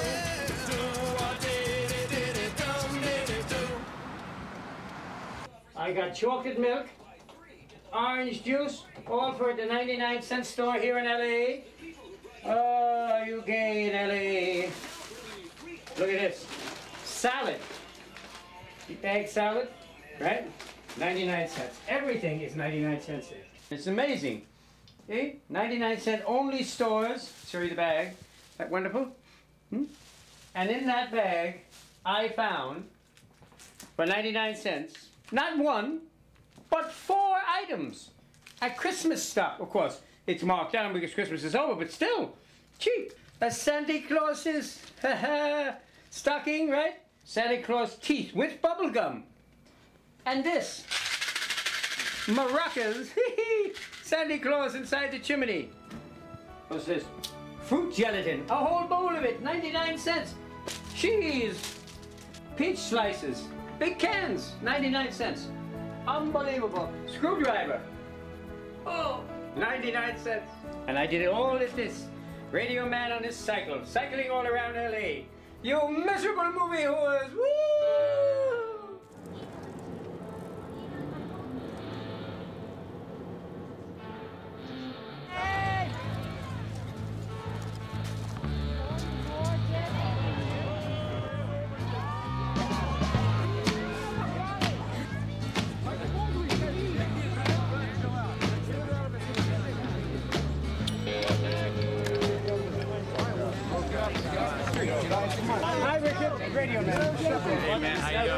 Do or did it, dum did it do. I got chocolate milk, orange juice, all for the 99-cent store here in L.A. Oh, you gay in L.A. Look at this. Salad. Egg salad, right? 99 cents. Everything is 99 cents here. It's amazing. See? 99 cent only stores. Show you the bag. Isn't that wonderful? And in that bag, I found, for 99 cents, not one, but 4 items. Christmas stuff, of course. It's marked down because Christmas is over, but still, cheap. A Santa Claus's stocking, right? Santa Claus teeth with bubble gum. And this, maracas, Santa Claus inside the chimney. What's this? Fruit gelatin, a whole bowl of it, 99 cents. Cheese, peach slices, big cans, 99 cents. Unbelievable. Screwdriver, oh, 99 cents. And I did all of this. Radio Man on his cycle, cycling all around LA. You miserable movie whores, woo! Hi, Richard. Radioman. Hey, man. How you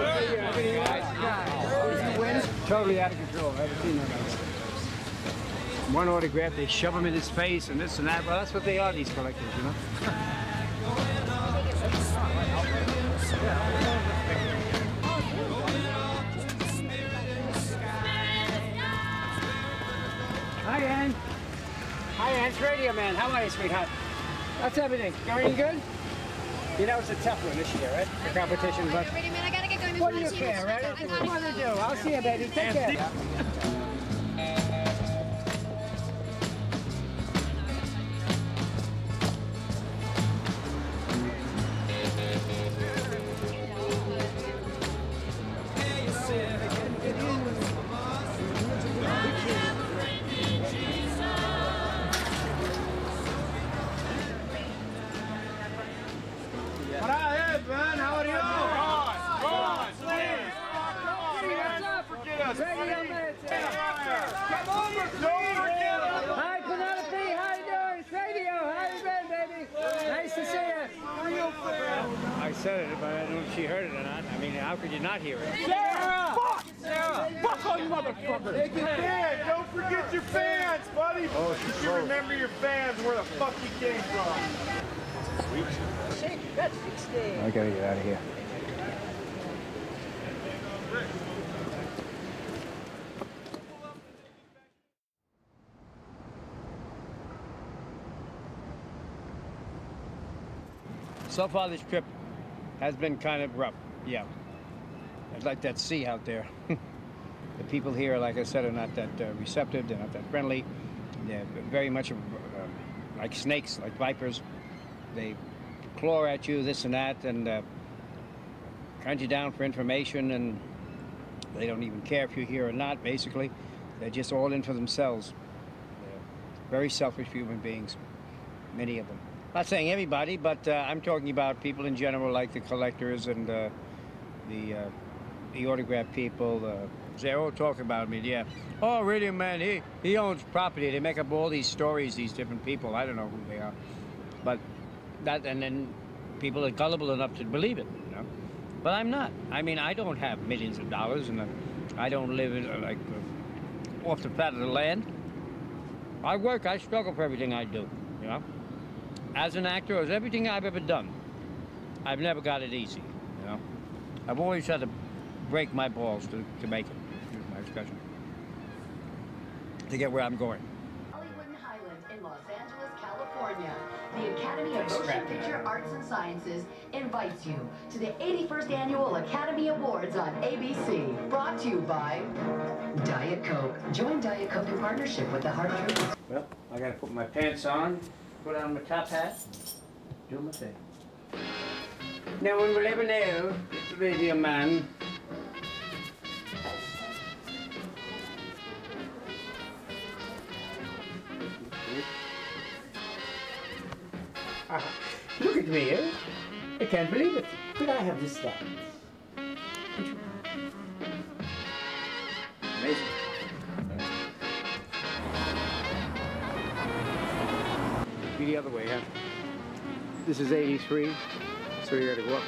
doing? Totally out of control. I haven't seen that. One autograph, they shove him in his face and this and that. Well, that's what they are, these collectors, you know? Hi, Ann. Hi, Ann. It's Radioman. How are you, sweetheart? How's everything? Going good? You know, it's a tough one this year, right? The competition, but... I gotta get going. What do you care, right? What do you do? I'll see you, baby. Take care. Hi, Penelope. How you doing? It's Radio. How you been, baby? Nice to see you. Real fan. I said it, but I don't know if she heard it or not. I mean, how could you not hear it? Sarah! Fuck! Sarah! Fuck all you motherfuckers! Take it back! Don't forget your fans, buddy! Oh, you should remember your fans, where the fuck you came from. I gotta get out of here. So far this trip has been kind of rough, yeah. I'd like that sea out there. The people here, like I said, are not that receptive, they're not that friendly. They're very much like snakes, like vipers. They claw at you, this and that, and hunt you down for information, and they don't even care if you're here or not, basically. They're just all in for themselves. They're very selfish human beings, many of them. Not saying everybody, but I'm talking about people in general, like the collectors and the autograph people. They're all talking about me, yeah. Oh, Radio Man, he owns property. They make up all these stories, these different people. I don't know who they are. But that, and then people are gullible enough to believe it, you know. But I'm not. I mean, I don't have millions of dollars, and I don't live in, off the fat of the land. I work, I struggle for everything I do, you know. As an actor, as everything I've ever done, I've never got it easy, you know. I've always had to break my balls to make it, excuse my expression, to get where I'm going. Hollywood and Highland in Los Angeles, California. The Academy of Motion Picture Arts and Sciences invites you to the 81st Annual Academy Awards on ABC. Brought to you by Diet Coke. Join Diet Coke in partnership with the Heart Troopers. Well, I gotta put my pants on, put on my top hat, do my thing. No one will ever know it's the Radio Man. Look at me, eh? I can't believe it. Could I have this stuff? Amazing. Be the other way, huh? This is 83, so you gotta go up.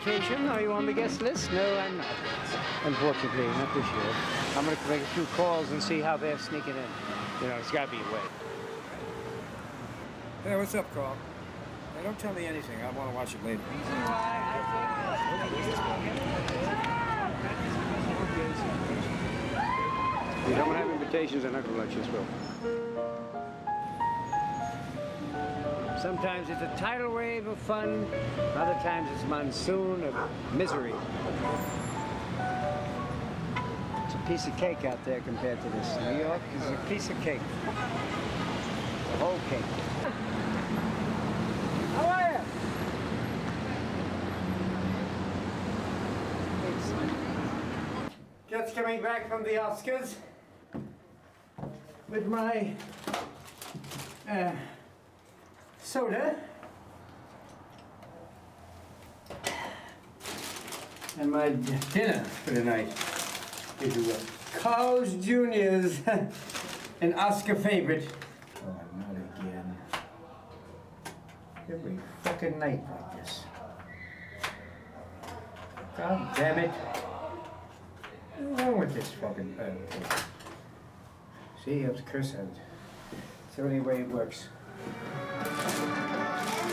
vacation? Are you on the guest list? No, I'm not. Unfortunately, not this year. I'm going to make a few calls and see how they're sneaking in. You know, it's got to be a way. Hey, what's up, Carl? Hey, don't tell me anything. I want to watch it later. You don't have invitations, I'm not going to let you through. Sometimes it's a tidal wave of fun, other times it's monsoon of misery. It's a piece of cake out there compared to this. New York is a piece of cake. The whole cake. How are you? Just coming back from the Oscars with my soda and my dinner for the night. If you will. Carl's Jr.'s an Oscar favorite. Oh, not again. Every fucking night like this. God damn it. What's wrong with this fucking thing? See, you have to curse at it. It's the only way it works. And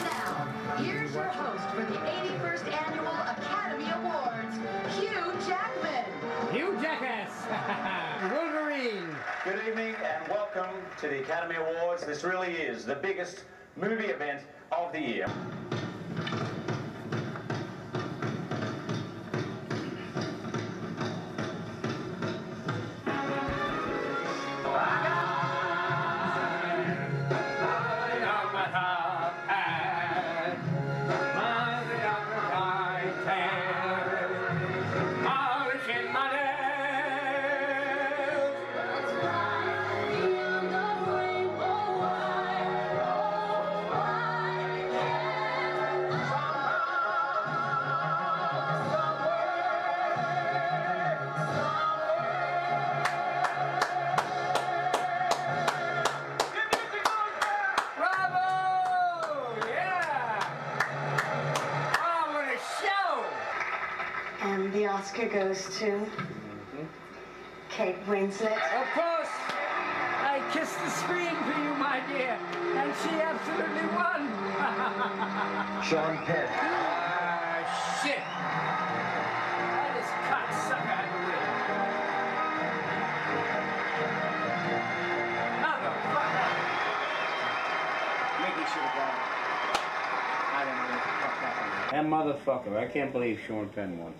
now, here's your host for the 81st Annual Academy Awards, Hugh Jackman. Hugh Jackass! Wolverine! Good evening and welcome to the Academy Awards. This really is the biggest movie event of the year. Oscar goes to Kate Winslet. Of course! I kissed the screen for you, my dear, and she absolutely won! Sean Penn. Shit! That is cocksucker had to win. Motherfucker! Mickey should have gone. I don't know what the fuck happened. That motherfucker, I can't believe Sean Penn won.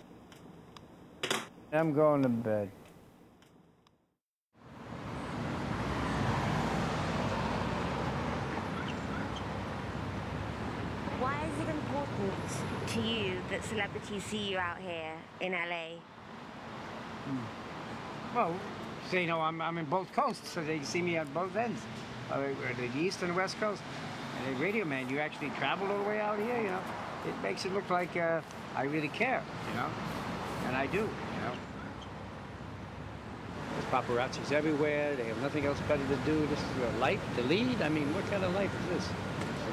I'm going to bed. Why is it important to you that celebrities see you out here in LA? Well, so, you know, I'm in both coasts, so they see me on both ends. The East and the West Coast. And the Radioman, you actually travel all the way out here, you know. It makes it look like I really care, you know. And I do, you know. There's paparazzis everywhere. They have nothing else better to do. This is their life to lead. I mean, what kind of life is this?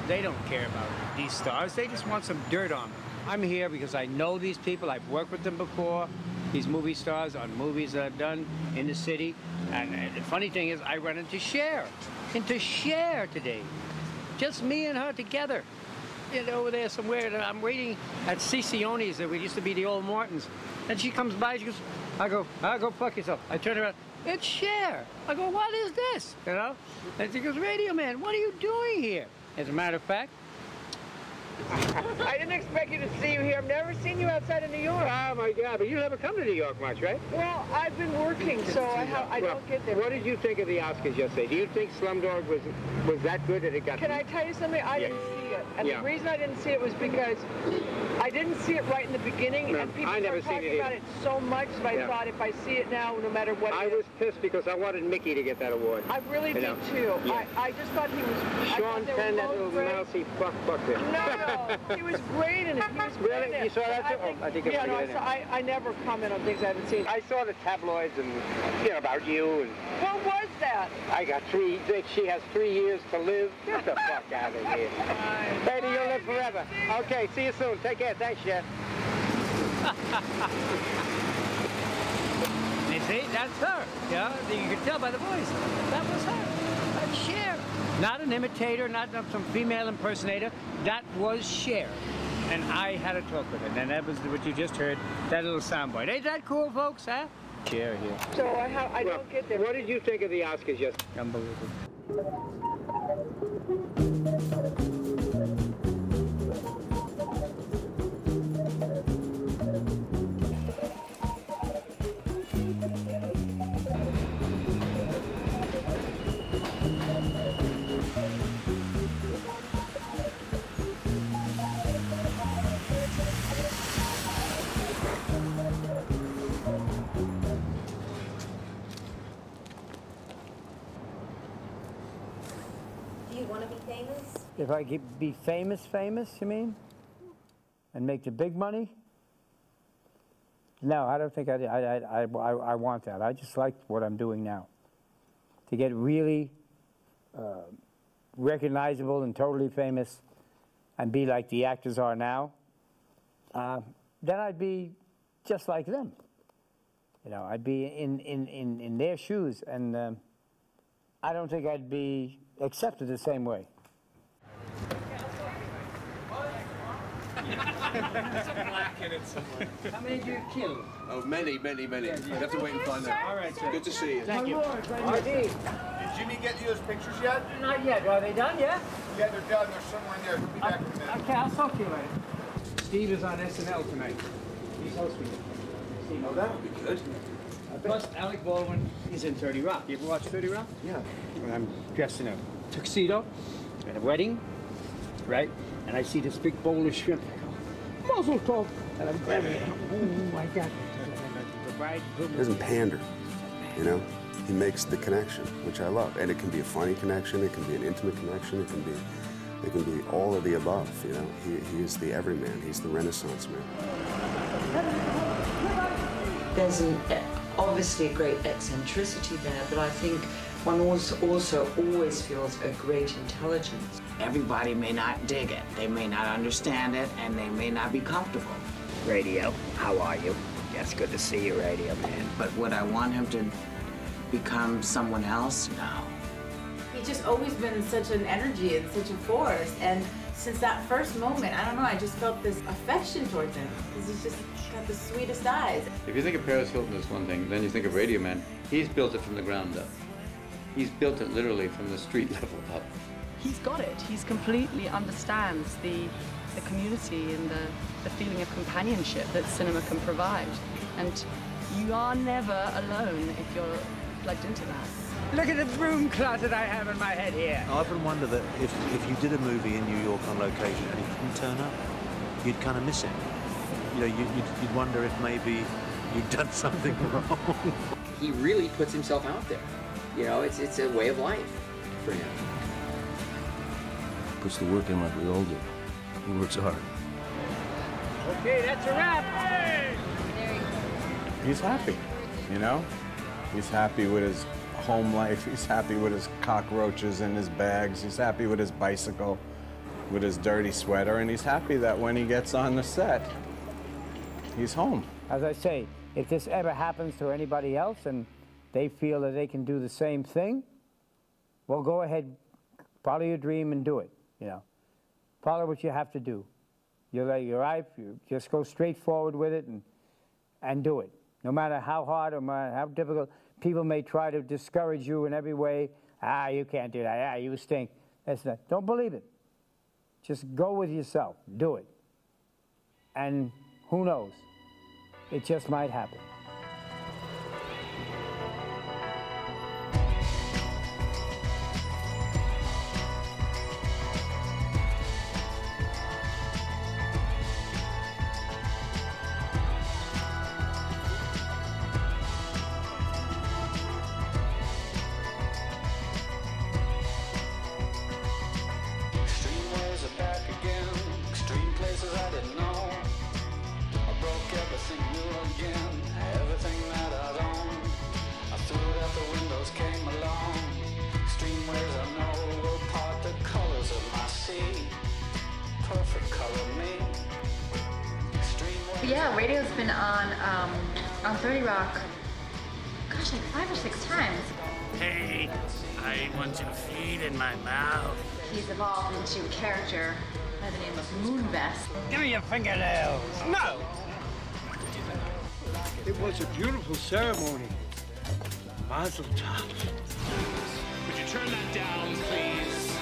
They don't care about these stars. They just want some dirt on them. I'm here because I know these people. I've worked with them before. These movie stars on movies that I've done in the city. And the funny thing is, I run into Cher today. Just me and her together. You know, over there somewhere. And I'm waiting at Ciccione's. That used to be the old Martins. And she comes by, she goes, I go fuck yourself. I turn around, it's Cher. I go, what is this? You know? And she goes, Radioman, what are you doing here? As a matter of fact, I didn't expect you to see you here. I've never seen you outside of New York. Oh my God, but you never come to New York much, right? Well, I've been working, so I don't get there. What did you think of the Oscars yesterday? Do you think Slumdog was that good that it got... Can I tell you something? I didn't see it. And the reason I didn't see it was because I didn't see it right in the beginning, and people were talking about it so much that I thought if I see it now, no matter what I was pissed because I wanted Mickey to get that award. I really did too. Yeah. I just thought he was... Sean Penn, that little mousy fuck there. No, he was great in it. He was great in it. You saw that too? I think yeah, no, I never comment on things I haven't seen. I saw the tabloids and, you know, about you and... What was that? I got she has 3 years to live. Get the fuck out of here. Baby, you'll live forever. Okay, see you soon. Take care. Thanks, Chef. You see, that's her. Yeah, you can tell by the voice. That was her. That's Cher. Not an imitator, not some female impersonator. That was Cher. And I had a talk with her. And that was what you just heard, that little soundbite. Ain't that cool, folks, huh? Cher here. So I don't get there. What did you think of the Oscars yesterday? Unbelievable. If I could be famous, you mean? And make the big money? No, I don't think I want that. I just like what I'm doing now. To get really recognizable and totally famous and be like the actors are now, then I'd be just like them. You know, I'd be in their shoes, and I don't think I'd be accepted the same way. There's some black in it somewhere. How many do you kill? Oh, many, many, many. Yeah, You have to wait and find out. All right, sir. Good to see you. Thank you. RD. Did Jimmy get you those pictures yet? Not yet. Are they done yet? Yeah, they're done. They're somewhere in there. We'll be back in a minute. Okay, I'll talk to you later. Steve is on SNL tonight. He's hosting it. Steve, Oh, that would be good. Plus, Alec Baldwin is in 30 Rock. You ever watch 30 Rock? Yeah. When I'm dressed in a tuxedo at a wedding, right? And I see this big bowl of shrimp. Muzzle tov. And I'm grabbing it. Oh, I got it. He doesn't pander, you know? He makes the connection, which I love. And it can be a funny connection, it can be an intimate connection, it can be all of the above, you know? He is the everyman, he's the Renaissance man. There's obviously a great eccentricity there, but I think one also always feels a great intelligence. Everybody may not dig it, they may not understand it, and they may not be comfortable. Radio, how are you? Yes, good to see you, Radio Man. But would I want him to become someone else? No. He's just always been such an energy and such a force, and since that first moment, I don't know, I just felt this affection towards him, because he's just got the sweetest eyes. If you think of Paris Hilton as one thing, then you think of Radioman. He's built it from the ground up. He's built it literally from the street level up. He's got it. He's completely understands the community and the feeling of companionship that cinema can provide. And you are never alone if you're plugged into that. Look at the broom closet I have in my head here. I often wonder that if you did a movie in New York on location and he didn't turn up, you'd kind of miss him. You know, you'd wonder if maybe you'd done something wrong. He really puts himself out there. You know, it's a way of life for him. Puts the work in like we all do. He works hard. Okay, that's a wrap. Hey! He's happy, you know? He's happy with his home life. He's happy with his cockroaches in his bags. He's happy with his bicycle, with his dirty sweater, and he's happy that when he gets on the set, he's home. As I say, if this ever happens to anybody else and they feel that they can do the same thing, well, go ahead, follow your dream and do it, you know. Follow what you have to do. You're right, you just go straight forward with it and do it. No matter how hard or how difficult, people may try to discourage you in every way. Ah, you can't do that. Ah, you stink. That's not. Don't believe it. Just go with yourself. Do it. And who knows? It just might happen. Yeah, radio's been on 30 Rock, gosh, like 5 or 6 times. Hey, I want your feet in my mouth. He's evolved into a character by the name of Moonvest. Give me your fingernails. No! It was a beautiful ceremony. Mazel tov. Would you turn that down, please?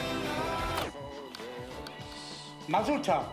Mazel tov.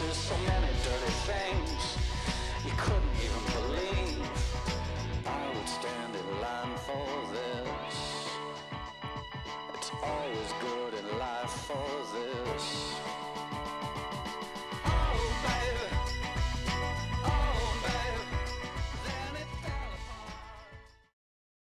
So many dirty things you couldn't even believe.